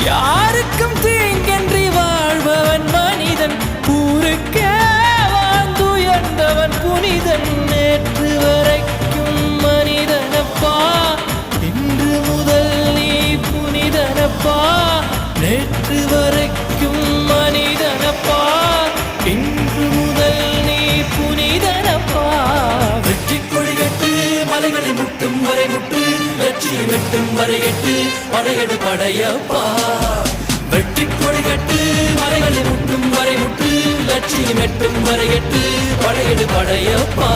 யாருக்கும் தீங்கன்றி வாழ்பவன் மனிதன், ஊருக்கே வாழ்ந்துயர்ந்தவன் புனிதன். நேற்று வரைக்கும் மனிதனப்பா, இன்று முதல் நீ புனிதனப்பா. நேற்று வரைக்கும் மனிதனப்பா, இன்று முதல் நீ புனிதனப்பா. வெற்றி கொடிகட்டு மலைகளை முட்டும் வரை முட்டு, லட்சியம் வெட்டும் வரை எட்டு, படையெடு படையப்பா. வெற்றி கொடிகட்டு மலைகளை முட்டும் வரை முட்டு, லட்சியம் வெட்டும் வரை எட்டு, படையெடு படையப்பா.